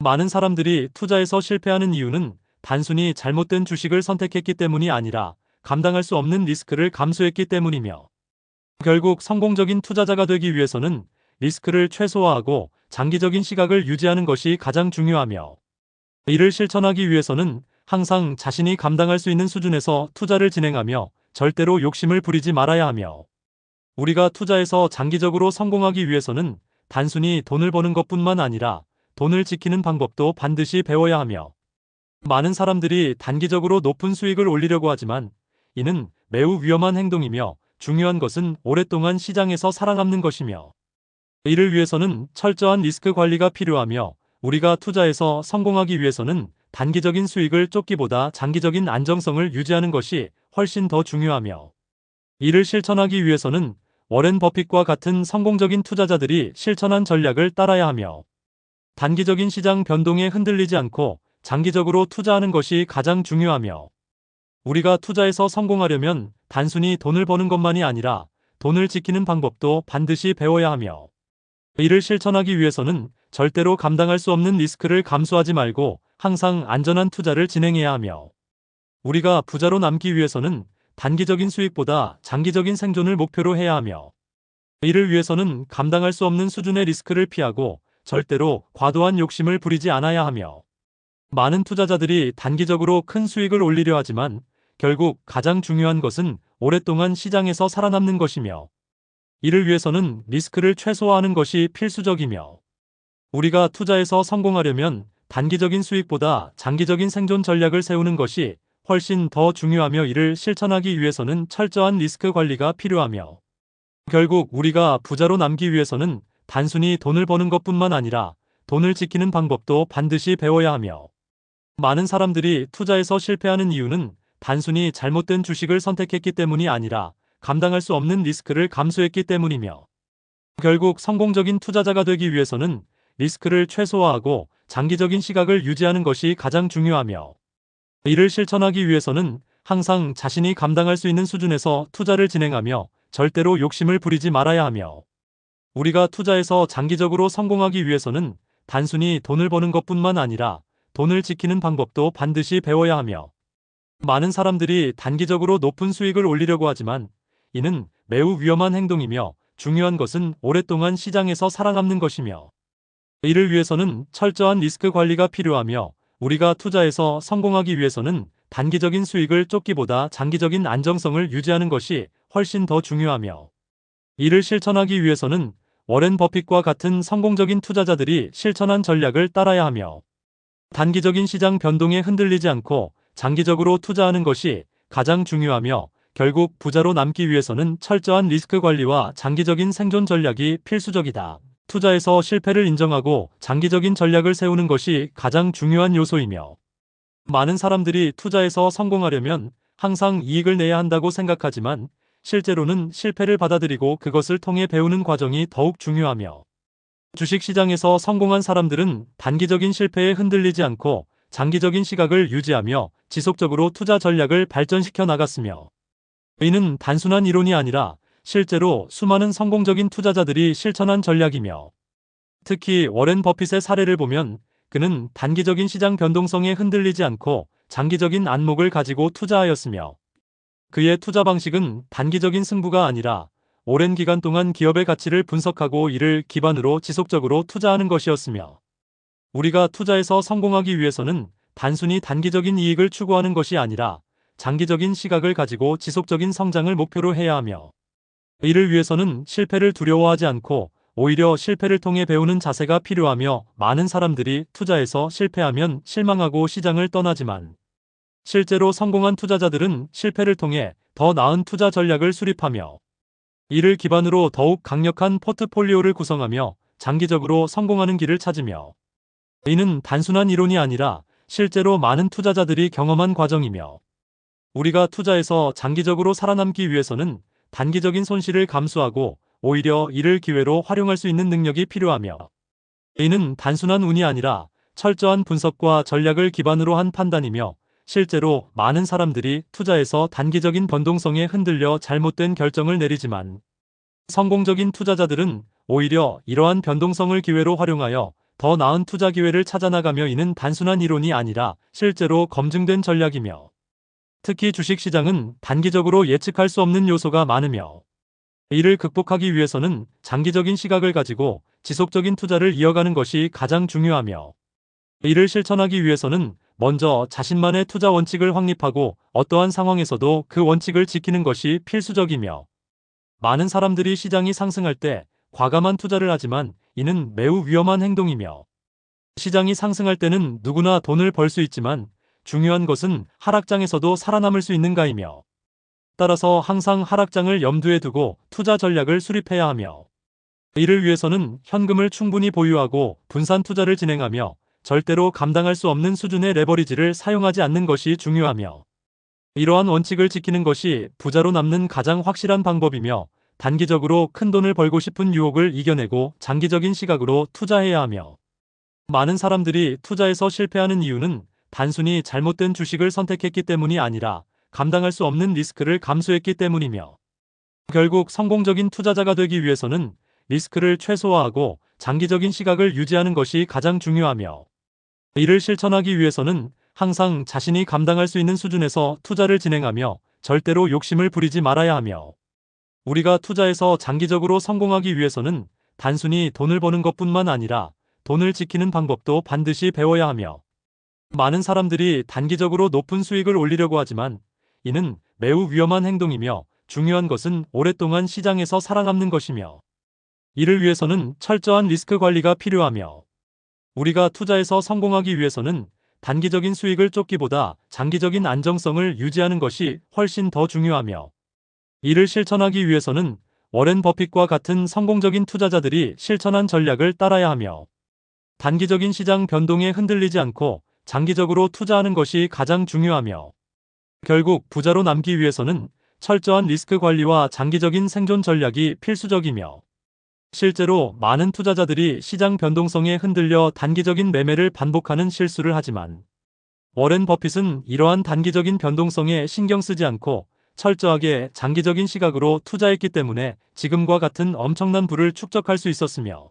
많은 사람들이 투자에서 실패하는 이유는 단순히 잘못된 주식을 선택했기 때문이 아니라 감당할 수 없는 리스크를 감수했기 때문이며, 결국 성공적인 투자자가 되기 위해서는 리스크를 최소화하고 장기적인 시각을 유지하는 것이 가장 중요하며, 이를 실천하기 위해서는 항상 자신이 감당할 수 있는 수준에서 투자를 진행하며 절대로 욕심을 부리지 말아야 하며, 우리가 투자에서 장기적으로 성공하기 위해서는 단순히 돈을 버는 것뿐만 아니라 돈을 지키는 방법도 반드시 배워야 하며, 많은 사람들이 단기적으로 높은 수익을 올리려고 하지만 이는 매우 위험한 행동이며, 중요한 것은 오랫동안 시장에서 살아남는 것이며, 이를 위해서는 철저한 리스크 관리가 필요하며, 우리가 투자에서 성공하기 위해서는 단기적인 수익을 쫓기보다 장기적인 안정성을 유지하는 것이 훨씬 더 중요하며, 이를 실천하기 위해서는 워렌 버핏과 같은 성공적인 투자자들이 실천한 전략을 따라야 하며, 단기적인 시장 변동에 흔들리지 않고 장기적으로 투자하는 것이 가장 중요하며, 우리가 투자에서 성공하려면 단순히 돈을 버는 것만이 아니라 돈을 지키는 방법도 반드시 배워야 하며, 이를 실천하기 위해서는 절대로 감당할 수 없는 리스크를 감수하지 말고 항상 안전한 투자를 진행해야 하며, 우리가 부자로 남기 위해서는 단기적인 수익보다 장기적인 생존을 목표로 해야 하며, 이를 위해서는 감당할 수 없는 수준의 리스크를 피하고 절대로 과도한 욕심을 부리지 않아야 하며, 많은 투자자들이 단기적으로 큰 수익을 올리려 하지만 결국 가장 중요한 것은 오랫동안 시장에서 살아남는 것이며, 이를 위해서는 리스크를 최소화하는 것이 필수적이며, 우리가 투자에서 성공하려면 단기적인 수익보다 장기적인 생존 전략을 세우는 것이 훨씬 더 중요하며, 이를 실천하기 위해서는 철저한 리스크 관리가 필요하며, 결국 우리가 부자로 남기 위해서는 단순히 돈을 버는 것뿐만 아니라 돈을 지키는 방법도 반드시 배워야 하며, 많은 사람들이 투자에서 실패하는 이유는 단순히 잘못된 주식을 선택했기 때문이 아니라 감당할 수 없는 리스크를 감수했기 때문이며, 결국 성공적인 투자자가 되기 위해서는 리스크를 최소화하고 장기적인 시각을 유지하는 것이 가장 중요하며, 이를 실천하기 위해서는 항상 자신이 감당할 수 있는 수준에서 투자를 진행하며 절대로 욕심을 부리지 말아야 하며, 우리가 투자에서 장기적으로 성공하기 위해서는 단순히 돈을 버는 것뿐만 아니라 돈을 지키는 방법도 반드시 배워야 하며, 많은 사람들이 단기적으로 높은 수익을 올리려고 하지만 이는 매우 위험한 행동이며, 중요한 것은 오랫동안 시장에서 살아남는 것이며, 이를 위해서는 철저한 리스크 관리가 필요하며, 우리가 투자에서 성공하기 위해서는 단기적인 수익을 쫓기보다 장기적인 안정성을 유지하는 것이 훨씬 더 중요하며, 이를 실천하기 위해서는 워렌 버핏과 같은 성공적인 투자자들이 실천한 전략을 따라야 하며, 단기적인 시장 변동에 흔들리지 않고 장기적으로 투자하는 것이 가장 중요하며, 결국 부자로 남기 위해서는 철저한 리스크 관리와 장기적인 생존 전략이 필수적이다. 투자에서 실패를 인정하고 장기적인 전략을 세우는 것이 가장 중요한 요소이며, 많은 사람들이 투자에서 성공하려면 항상 이익을 내야 한다고 생각하지만 실제로는 실패를 받아들이고 그것을 통해 배우는 과정이 더욱 중요하며, 주식시장에서 성공한 사람들은 단기적인 실패에 흔들리지 않고 장기적인 시각을 유지하며 지속적으로 투자 전략을 발전시켜 나갔으며, 이는 단순한 이론이 아니라 실제로 수많은 성공적인 투자자들이 실천한 전략이며, 특히 워렌 버핏의 사례를 보면 그는 단기적인 시장 변동성에 흔들리지 않고 장기적인 안목을 가지고 투자하였으며, 그의 투자 방식은 단기적인 승부가 아니라 오랜 기간 동안 기업의 가치를 분석하고 이를 기반으로 지속적으로 투자하는 것이었으며, 우리가 투자에서 성공하기 위해서는 단순히 단기적인 이익을 추구하는 것이 아니라 장기적인 시각을 가지고 지속적인 성장을 목표로 해야 하며, 이를 위해서는 실패를 두려워하지 않고 오히려 실패를 통해 배우는 자세가 필요하며, 많은 사람들이 투자에서 실패하면 실망하고 시장을 떠나지만 실제로 성공한 투자자들은 실패를 통해 더 나은 투자 전략을 수립하며, 이를 기반으로 더욱 강력한 포트폴리오를 구성하며 장기적으로 성공하는 길을 찾으며, 이는 단순한 이론이 아니라 실제로 많은 투자자들이 경험한 과정이며, 우리가 투자에서 장기적으로 살아남기 위해서는 단기적인 손실을 감수하고 오히려 이를 기회로 활용할 수 있는 능력이 필요하며, 이는 단순한 운이 아니라 철저한 분석과 전략을 기반으로 한 판단이며, 실제로 많은 사람들이 투자에서 단기적인 변동성에 흔들려 잘못된 결정을 내리지만 성공적인 투자자들은 오히려 이러한 변동성을 기회로 활용하여 더 나은 투자 기회를 찾아나가며, 이는 단순한 이론이 아니라 실제로 검증된 전략이며, 특히 주식시장은 단기적으로 예측할 수 없는 요소가 많으며, 이를 극복하기 위해서는 장기적인 시각을 가지고 지속적인 투자를 이어가는 것이 가장 중요하며, 이를 실천하기 위해서는 먼저 자신만의 투자 원칙을 확립하고 어떠한 상황에서도 그 원칙을 지키는 것이 필수적이며, 많은 사람들이 시장이 상승할 때 과감한 투자를 하지만 이는 매우 위험한 행동이며, 시장이 상승할 때는 누구나 돈을 벌 수 있지만 중요한 것은 하락장에서도 살아남을 수 있는가이며, 따라서 항상 하락장을 염두에 두고 투자 전략을 수립해야 하며, 이를 위해서는 현금을 충분히 보유하고 분산 투자를 진행하며 절대로 감당할 수 없는 수준의 레버리지를 사용하지 않는 것이 중요하며, 이러한 원칙을 지키는 것이 부자로 남는 가장 확실한 방법이며, 단기적으로 큰 돈을 벌고 싶은 유혹을 이겨내고 장기적인 시각으로 투자해야 하며, 많은 사람들이 투자에서 실패하는 이유는 단순히 잘못된 주식을 선택했기 때문이 아니라 감당할 수 없는 리스크를 감수했기 때문이며, 결국 성공적인 투자자가 되기 위해서는 리스크를 최소화하고 장기적인 시각을 유지하는 것이 가장 중요하며, 이를 실천하기 위해서는 항상 자신이 감당할 수 있는 수준에서 투자를 진행하며 절대로 욕심을 부리지 말아야 하며, 우리가 투자에서 장기적으로 성공하기 위해서는 단순히 돈을 버는 것뿐만 아니라 돈을 지키는 방법도 반드시 배워야 하며, 많은 사람들이 단기적으로 높은 수익을 올리려고 하지만 이는 매우 위험한 행동이며, 중요한 것은 오랫동안 시장에서 살아남는 것이며, 이를 위해서는 철저한 리스크 관리가 필요하며, 우리가 투자에서 성공하기 위해서는 단기적인 수익을 쫓기보다 장기적인 안정성을 유지하는 것이 훨씬 더 중요하며, 이를 실천하기 위해서는 워렌 버핏과 같은 성공적인 투자자들이 실천한 전략을 따라야 하며, 단기적인 시장 변동에 흔들리지 않고 장기적으로 투자하는 것이 가장 중요하며, 결국 부자로 남기 위해서는 철저한 리스크 관리와 장기적인 생존 전략이 필수적이며, 실제로 많은 투자자들이 시장 변동성에 흔들려 단기적인 매매를 반복하는 실수를 하지만, 워렌 버핏은 이러한 단기적인 변동성에 신경 쓰지 않고 철저하게 장기적인 시각으로 투자했기 때문에 지금과 같은 엄청난 부를 축적할 수 있었으며,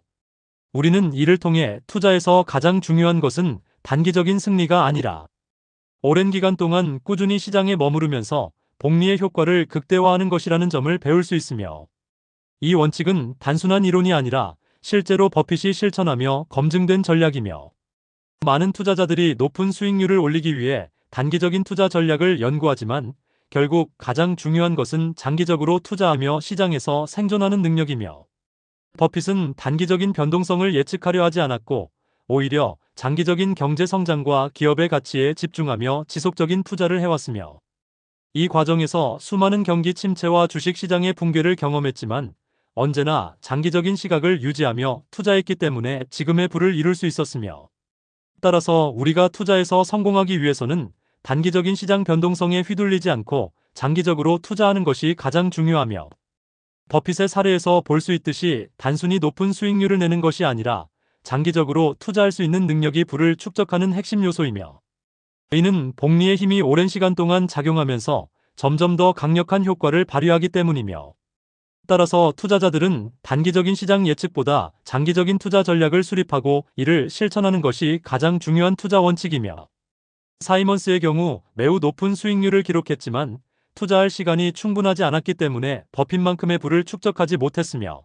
우리는 이를 통해 투자에서 가장 중요한 것은 단기적인 승리가 아니라 오랜 기간 동안 꾸준히 시장에 머무르면서 복리의 효과를 극대화하는 것이라는 점을 배울 수 있으며, 이 원칙은 단순한 이론이 아니라 실제로 버핏이 실천하며 검증된 전략이며, 많은 투자자들이 높은 수익률을 올리기 위해 단기적인 투자 전략을 연구하지만 결국 가장 중요한 것은 장기적으로 투자하며 시장에서 생존하는 능력이며, 버핏은 단기적인 변동성을 예측하려 하지 않았고 오히려 장기적인 경제 성장과 기업의 가치에 집중하며 지속적인 투자를 해왔으며, 이 과정에서 수많은 경기 침체와 주식 시장의 붕괴를 경험했지만 언제나 장기적인 시각을 유지하며 투자했기 때문에 지금의 부를 이룰 수 있었으며, 따라서 우리가 투자에서 성공하기 위해서는 단기적인 시장 변동성에 휘둘리지 않고 장기적으로 투자하는 것이 가장 중요하며, 버핏의 사례에서 볼 수 있듯이 단순히 높은 수익률을 내는 것이 아니라 장기적으로 투자할 수 있는 능력이 부를 축적하는 핵심 요소이며, 이는 복리의 힘이 오랜 시간 동안 작용하면서 점점 더 강력한 효과를 발휘하기 때문이며, 따라서 투자자들은 단기적인 시장 예측보다 장기적인 투자 전략을 수립하고 이를 실천하는 것이 가장 중요한 투자 원칙이며, 사이먼스의 경우 매우 높은 수익률을 기록했지만 투자할 시간이 충분하지 않았기 때문에 버핏만큼의 부를 축적하지 못했으며,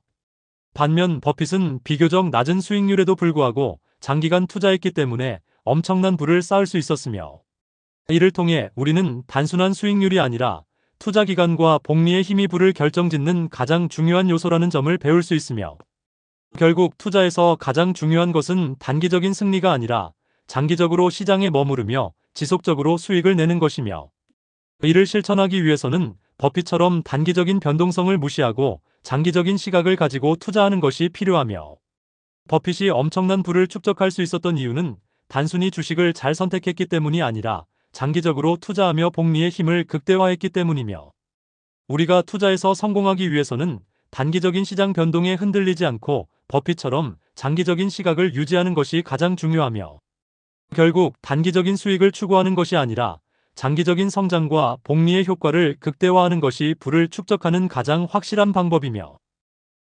반면 버핏은 비교적 낮은 수익률에도 불구하고 장기간 투자했기 때문에 엄청난 부를 쌓을 수 있었으며, 이를 통해 우리는 단순한 수익률이 아니라 투자 기간과 복리의 힘이 부를 결정짓는 가장 중요한 요소라는 점을 배울 수 있으며, 결국 투자에서 가장 중요한 것은 단기적인 승리가 아니라 장기적으로 시장에 머무르며 지속적으로 수익을 내는 것이며, 이를 실천하기 위해서는 버핏처럼 단기적인 변동성을 무시하고 장기적인 시각을 가지고 투자하는 것이 필요하며, 버핏이 엄청난 부를 축적할 수 있었던 이유는 단순히 주식을 잘 선택했기 때문이 아니라 장기적으로 투자하며 복리의 힘을 극대화했기 때문이며, 우리가 투자에서 성공하기 위해서는 단기적인 시장 변동에 흔들리지 않고 버핏처럼 장기적인 시각을 유지하는 것이 가장 중요하며, 결국 단기적인 수익을 추구하는 것이 아니라 장기적인 성장과 복리의 효과를 극대화하는 것이 부를 축적하는 가장 확실한 방법이며,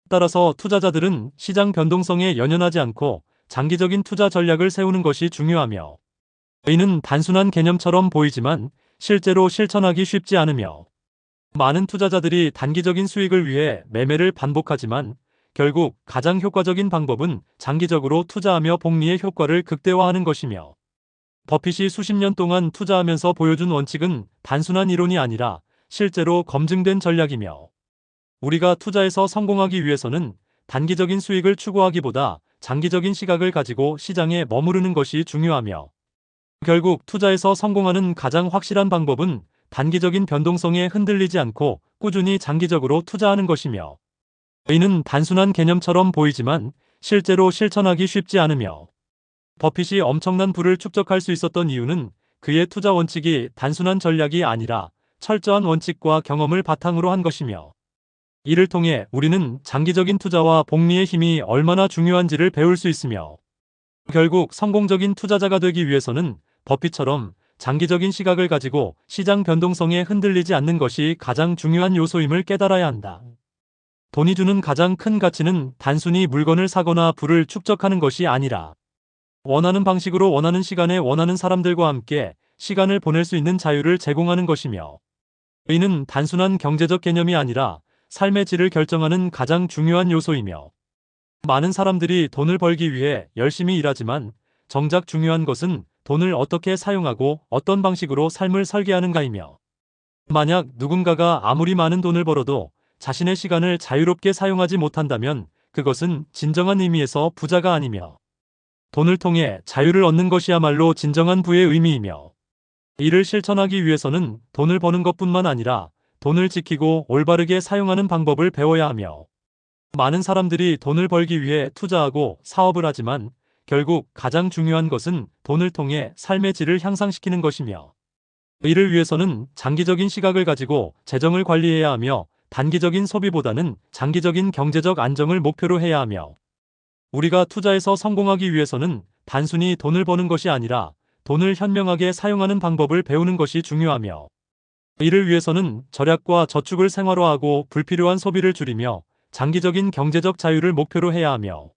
따라서 투자자들은 시장 변동성에 연연하지 않고 장기적인 투자 전략을 세우는 것이 중요하며, 이는 단순한 개념처럼 보이지만 실제로 실천하기 쉽지 않으며, 많은 투자자들이 단기적인 수익을 위해 매매를 반복하지만 결국 가장 효과적인 방법은 장기적으로 투자하며 복리의 효과를 극대화하는 것이며, 버핏이 수십 년 동안 투자하면서 보여준 원칙은 단순한 이론이 아니라 실제로 검증된 전략이며, 우리가 투자에서 성공하기 위해서는 단기적인 수익을 추구하기보다 장기적인 시각을 가지고 시장에 머무르는 것이 중요하며, 결국 투자에서 성공하는 가장 확실한 방법은 단기적인 변동성에 흔들리지 않고 꾸준히 장기적으로 투자하는 것이며, 이는 단순한 개념처럼 보이지만 실제로 실천하기 쉽지 않으며, 버핏이 엄청난 부를 축적할 수 있었던 이유는 그의 투자 원칙이 단순한 전략이 아니라 철저한 원칙과 경험을 바탕으로 한 것이며, 이를 통해 우리는 장기적인 투자와 복리의 힘이 얼마나 중요한지를 배울 수 있으며, 결국 성공적인 투자자가 되기 위해서는 버핏처럼 장기적인 시각을 가지고 시장 변동성에 흔들리지 않는 것이 가장 중요한 요소임을 깨달아야 한다. 돈이 주는 가장 큰 가치는 단순히 물건을 사거나 부를 축적하는 것이 아니라, 원하는 방식으로 원하는 시간에 원하는 사람들과 함께 시간을 보낼 수 있는 자유를 제공하는 것이며, 이는 단순한 경제적 개념이 아니라 삶의 질을 결정하는 가장 중요한 요소이며, 많은 사람들이 돈을 벌기 위해 열심히 일하지만 정작 중요한 것은 돈을 어떻게 사용하고 어떤 방식으로 삶을 설계하는가이며, 만약 누군가가 아무리 많은 돈을 벌어도 자신의 시간을 자유롭게 사용하지 못한다면 그것은 진정한 의미에서 부자가 아니며, 돈을 통해 자유를 얻는 것이야말로 진정한 부의 의미이며, 이를 실천하기 위해서는 돈을 버는 것뿐만 아니라 돈을 지키고 올바르게 사용하는 방법을 배워야 하며, 많은 사람들이 돈을 벌기 위해 투자하고 사업을 하지만 결국 가장 중요한 것은 돈을 통해 삶의 질을 향상시키는 것이며, 이를 위해서는 장기적인 시각을 가지고 재정을 관리해야 하며 단기적인 소비보다는 장기적인 경제적 안정을 목표로 해야 하며, 우리가 투자에서 성공하기 위해서는 단순히 돈을 버는 것이 아니라 돈을 현명하게 사용하는 방법을 배우는 것이 중요하며, 이를 위해서는 절약과 저축을 생활화하고 불필요한 소비를 줄이며 장기적인 경제적 자유를 목표로 해야 하며,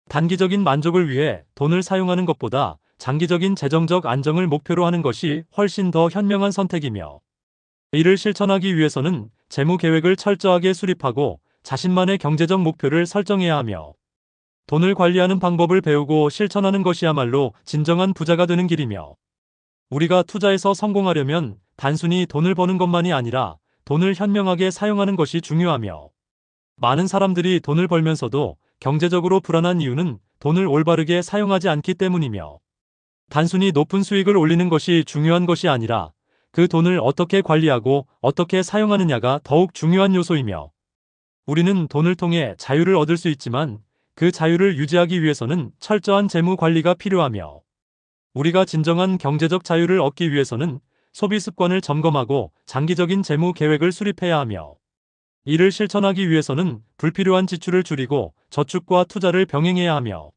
단기적인 만족을 위해 돈을 사용하는 것보다 장기적인 재정적 안정을 목표로 하는 것이 훨씬 더 현명한 선택이며, 이를 실천하기 위해서는 재무 계획을 철저하게 수립하고 자신만의 경제적 목표를 설정해야 하며, 돈을 관리하는 방법을 배우고 실천하는 것이야말로 진정한 부자가 되는 길이며, 우리가 투자에서 성공하려면 단순히 돈을 버는 것만이 아니라 돈을 현명하게 사용하는 것이 중요하며, 많은 사람들이 돈을 벌면서도 경제적으로 불안한 이유는 돈을 올바르게 사용하지 않기 때문이며, 단순히 높은 수익을 올리는 것이 중요한 것이 아니라 그 돈을 어떻게 관리하고 어떻게 사용하느냐가 더욱 중요한 요소이며, 우리는 돈을 통해 자유를 얻을 수 있지만 그 자유를 유지하기 위해서는 철저한 재무 관리가 필요하며, 우리가 진정한 경제적 자유를 얻기 위해서는 소비 습관을 점검하고 장기적인 재무 계획을 수립해야 하며, 이를 실천하기 위해서는 불필요한 지출을 줄이고 저축과 투자를 병행해야 하며,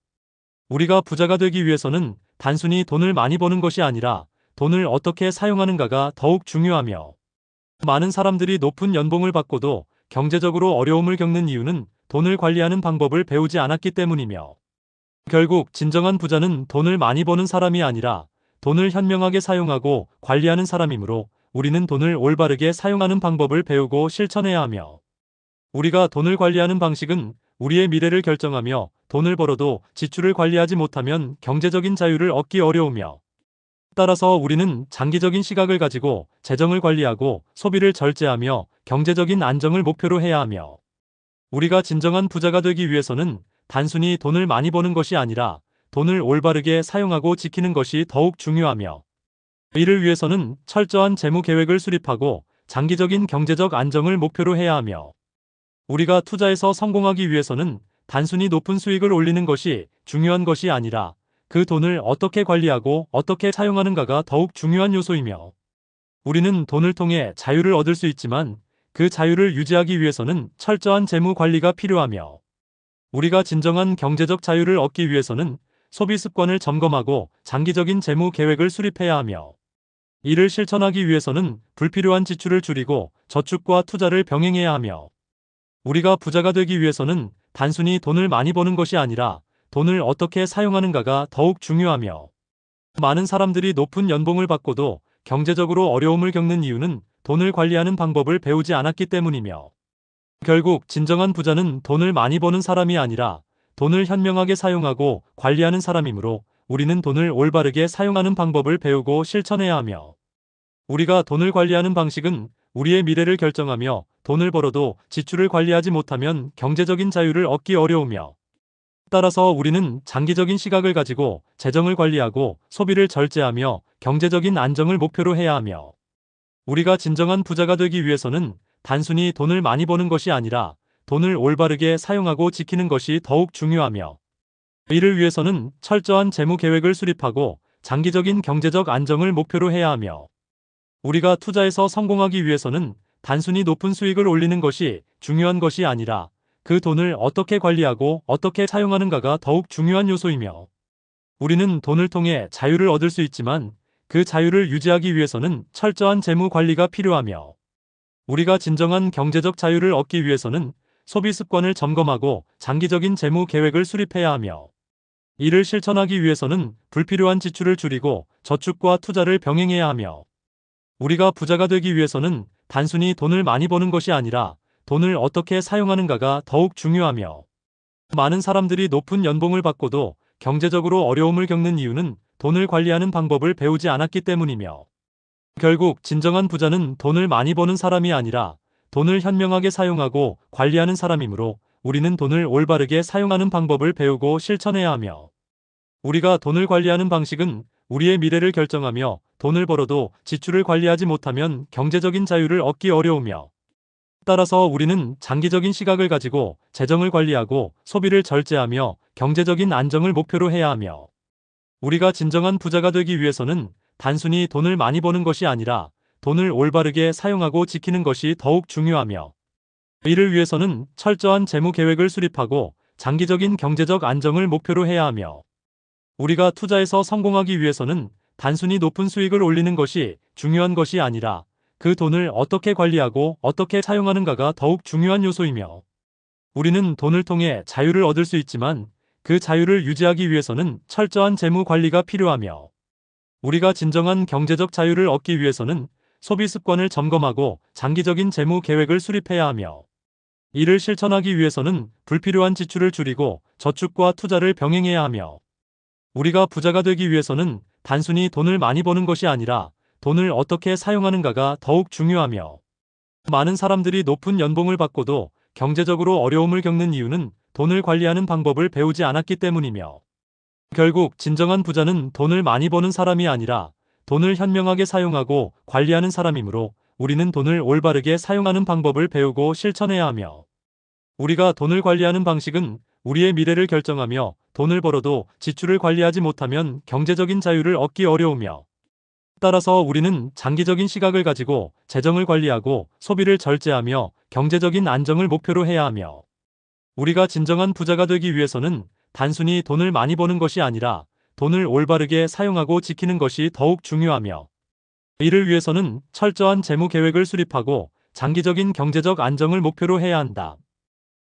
우리가 부자가 되기 위해서는 단순히 돈을 많이 버는 것이 아니라 돈을 어떻게 사용하는가가 더욱 중요하며, 많은 사람들이 높은 연봉을 받고도 경제적으로 어려움을 겪는 이유는 돈을 관리하는 방법을 배우지 않았기 때문이며, 결국 진정한 부자는 돈을 많이 버는 사람이 아니라 돈을 현명하게 사용하고 관리하는 사람이므로 우리는 돈을 올바르게 사용하는 방법을 배우고 실천해야 하며, 우리가 돈을 관리하는 방식은 우리의 미래를 결정하며, 돈을 벌어도 지출을 관리하지 못하면 경제적인 자유를 얻기 어려우며, 따라서 우리는 장기적인 시각을 가지고 재정을 관리하고 소비를 절제하며 경제적인 안정을 목표로 해야 하며, 우리가 진정한 부자가 되기 위해서는 단순히 돈을 많이 버는 것이 아니라 돈을 올바르게 사용하고 지키는 것이 더욱 중요하며, 이를 위해서는 철저한 재무 계획을 수립하고 장기적인 경제적 안정을 목표로 해야 하며, 우리가 투자에서 성공하기 위해서는 단순히 높은 수익을 올리는 것이 중요한 것이 아니라 그 돈을 어떻게 관리하고 어떻게 사용하는가가 더욱 중요한 요소이며, 우리는 돈을 통해 자유를 얻을 수 있지만 그 자유를 유지하기 위해서는 철저한 재무 관리가 필요하며, 우리가 진정한 경제적 자유를 얻기 위해서는 소비 습관을 점검하고 장기적인 재무 계획을 수립해야 하며, 이를 실천하기 위해서는 불필요한 지출을 줄이고 저축과 투자를 병행해야 하며, 우리가 부자가 되기 위해서는 단순히 돈을 많이 버는 것이 아니라 돈을 어떻게 사용하는가가 더욱 중요하며, 많은 사람들이 높은 연봉을 받고도 경제적으로 어려움을 겪는 이유는 돈을 관리하는 방법을 배우지 않았기 때문이며, 결국 진정한 부자는 돈을 많이 버는 사람이 아니라 돈을 현명하게 사용하고 관리하는 사람이므로 우리는 돈을 올바르게 사용하는 방법을 배우고 실천해야 하며, 우리가 돈을 관리하는 방식은 우리의 미래를 결정하며, 돈을 벌어도 지출을 관리하지 못하면 경제적인 자유를 얻기 어려우며, 따라서 우리는 장기적인 시각을 가지고 재정을 관리하고 소비를 절제하며 경제적인 안정을 목표로 해야 하며, 우리가 진정한 부자가 되기 위해서는 단순히 돈을 많이 버는 것이 아니라 돈을 올바르게 사용하고 지키는 것이 더욱 중요하며, 이를 위해서는 철저한 재무 계획을 수립하고 장기적인 경제적 안정을 목표로 해야 하며, 우리가 투자에서 성공하기 위해서는 단순히 높은 수익을 올리는 것이 중요한 것이 아니라 그 돈을 어떻게 관리하고 어떻게 사용하는가가 더욱 중요한 요소이며, 우리는 돈을 통해 자유를 얻을 수 있지만 그 자유를 유지하기 위해서는 철저한 재무 관리가 필요하며, 우리가 진정한 경제적 자유를 얻기 위해서는 소비 습관을 점검하고 장기적인 재무 계획을 수립해야 하며, 이를 실천하기 위해서는 불필요한 지출을 줄이고 저축과 투자를 병행해야 하며, 우리가 부자가 되기 위해서는 단순히 돈을 많이 버는 것이 아니라 돈을 어떻게 사용하는가가 더욱 중요하며, 많은 사람들이 높은 연봉을 받고도 경제적으로 어려움을 겪는 이유는 돈을 관리하는 방법을 배우지 않았기 때문이며, 결국 진정한 부자는 돈을 많이 버는 사람이 아니라 돈을 현명하게 사용하고 관리하는 사람이므로 우리는 돈을 올바르게 사용하는 방법을 배우고 실천해야 하며, 우리가 돈을 관리하는 방식은 우리의 미래를 결정하며, 돈을 벌어도 지출을 관리하지 못하면 경제적인 자유를 얻기 어려우며, 따라서 우리는 장기적인 시각을 가지고 재정을 관리하고 소비를 절제하며 경제적인 안정을 목표로 해야 하며, 우리가 진정한 부자가 되기 위해서는 단순히 돈을 많이 버는 것이 아니라 돈을 올바르게 사용하고 지키는 것이 더욱 중요하며, 이를 위해서는 철저한 재무 계획을 수립하고 장기적인 경제적 안정을 목표로 해야 하며, 우리가 투자에서 성공하기 위해서는 단순히 높은 수익을 올리는 것이 중요한 것이 아니라 그 돈을 어떻게 관리하고 어떻게 사용하는가가 더욱 중요한 요소이며, 우리는 돈을 통해 자유를 얻을 수 있지만 그 자유를 유지하기 위해서는 철저한 재무 관리가 필요하며, 우리가 진정한 경제적 자유를 얻기 위해서는 소비 습관을 점검하고 장기적인 재무 계획을 수립해야 하며, 이를 실천하기 위해서는 불필요한 지출을 줄이고 저축과 투자를 병행해야 하며, 우리가 부자가 되기 위해서는 단순히 돈을 많이 버는 것이 아니라 돈을 어떻게 사용하는가가 더욱 중요하며, 많은 사람들이 높은 연봉을 받고도 경제적으로 어려움을 겪는 이유는 돈을 관리하는 방법을 배우지 않았기 때문이며, 결국 진정한 부자는 돈을 많이 버는 사람이 아니라 돈을 현명하게 사용하고 관리하는 사람이므로 우리는 돈을 올바르게 사용하는 방법을 배우고 실천해야 하며, 우리가 돈을 관리하는 방식은 우리의 미래를 결정하며, 돈을 벌어도 지출을 관리하지 못하면 경제적인 자유를 얻기 어려우며, 따라서 우리는 장기적인 시각을 가지고 재정을 관리하고 소비를 절제하며 경제적인 안정을 목표로 해야 하며, 우리가 진정한 부자가 되기 위해서는 단순히 돈을 많이 버는 것이 아니라 돈을 올바르게 사용하고 지키는 것이 더욱 중요하며, 이를 위해서는 철저한 재무 계획을 수립하고 장기적인 경제적 안정을 목표로 해야 한다.